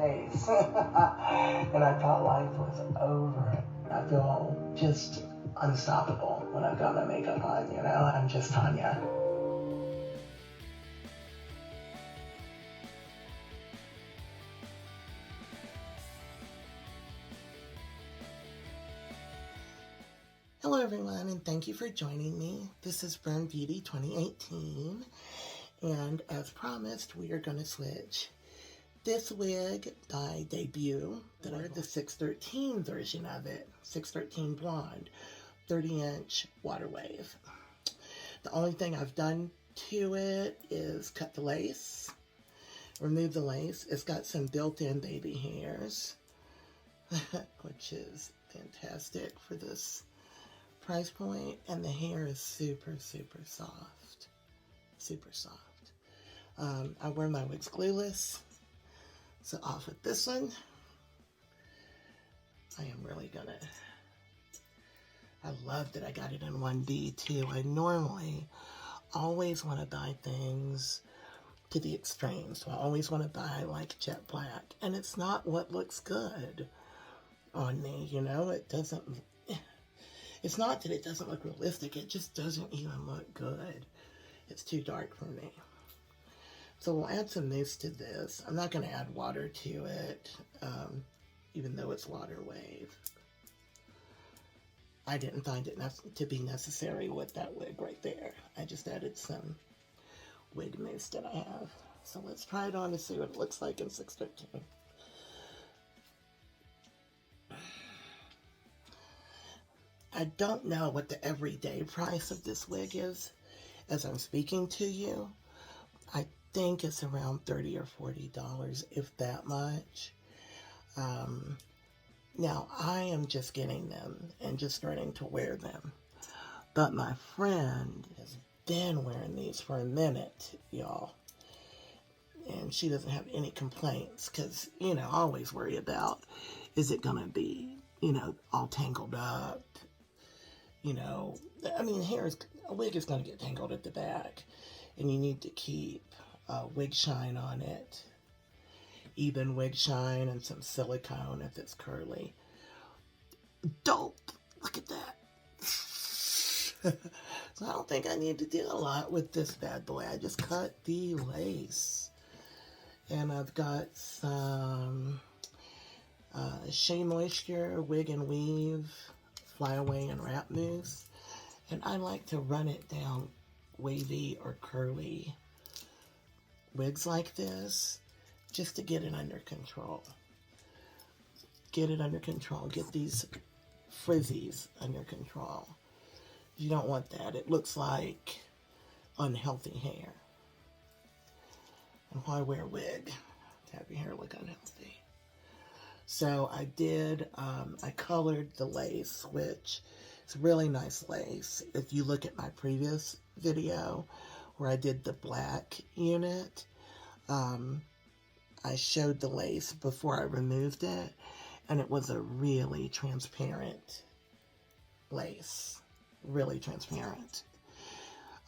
face. And I thought life was over. I feel just unstoppable when I've got my makeup on, you know? I'm just Tanya. Hello everyone, and thank you for joining me. This is Burn Beauty 2018, and as promised, we are going to switch this wig by DÉBUT, the 613 version of it, 613 Blonde, 30-inch water wave. The only thing I've done to it is cut the lace, remove the lace. It's got some built-in baby hairs, which is fantastic for this price point, and the hair is super soft, super soft. I wear my wigs glueless, so off with this one. I am really gonna, I love that I got it in 1D too. I normally always want to buy things to the extreme, so I always want to buy like jet black, and it's not what looks good on me, you know. It doesn't, it's not that it doesn't look realistic, it just doesn't even look good. It's too dark for me. So we'll add some mousse to this. I'm not going to add water to it, even though it's water wave. I didn't find it to be necessary with that wig right there. I just added some wig mousse that I have. So let's try it on to see what it looks like in 613. I don't know what the everyday price of this wig is as I'm speaking to you. I think it's around $30 or $40, if that much. Now, I am just getting them and just starting to wear them. But my friend has been wearing these for a minute, y'all. And she doesn't have any complaints because, you know, I always worry about, is it going to be, you know, all tangled up? You know, I mean, a wig is going to get tangled at the back, and you need to keep wig shine on it, even wig shine, and some silicone if it's curly. Dope! Look at that. So I don't think I need to do a lot with this bad boy. I just cut the lace, and I've got some SheaMoisture Wig and Weave Flyaway and Wrap Mousse, and I like to run it down wavy or curly wigs like this just to get it under control. Get it under control. Get these frizzies under control. You don't want that. It looks like unhealthy hair. And why wear a wig to have your hair look unhealthy? So I did, I colored the lace, which is really nice lace. If you look at my previous video where I did the black unit, I showed the lace before I removed it, and it was a really transparent lace, really transparent.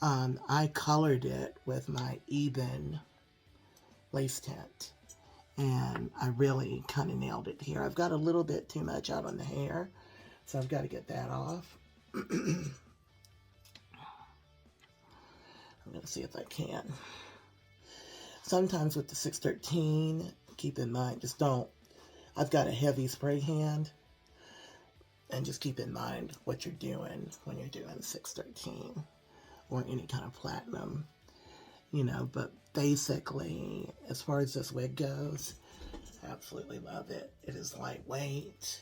I colored it with my Ebin lace tint. And I really kind of nailed it here. I've got a little bit too much out on the hair, so I've got to get that off. I'm going to see if I can. Sometimes with the 613, keep in mind, just don't. I've got a heavy spray hand, and just keep in mind what you're doing when you're doing 613 or any kind of platinum. You know, but basically, as far as this wig goes, I absolutely love it. It is lightweight.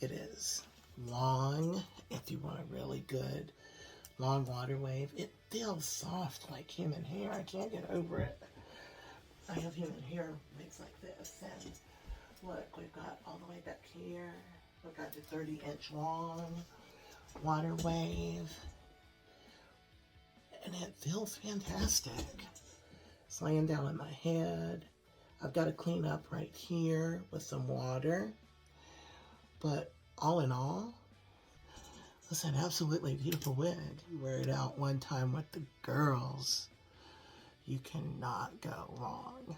It is long, if you want a really good long water wave. It feels soft like human hair. I can't get over it. I have human hair wigs like this, and look, we've got all the way back here. We've got the 30-inch long water wave. And it feels fantastic. It's laying down on my head. I've got to clean up right here with some water. But all in all, it's an absolutely beautiful wig. You wear it out one time with the girls, you cannot go wrong.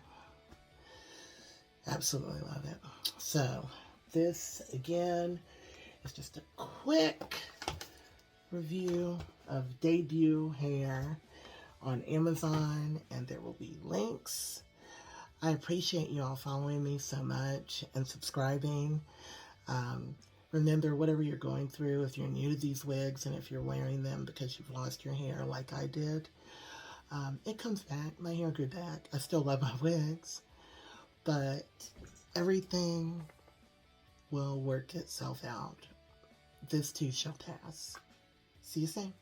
Absolutely love it. So this again is just a quick review of Début hair on Amazon, and there will be links. I appreciate you all following me so much and subscribing. Remember, whatever you're going through, if you're new to these wigs and if you're wearing them because you've lost your hair like I did, it comes back. My hair grew back. I still love my wigs, but everything will work itself out. This too shall pass. See you soon.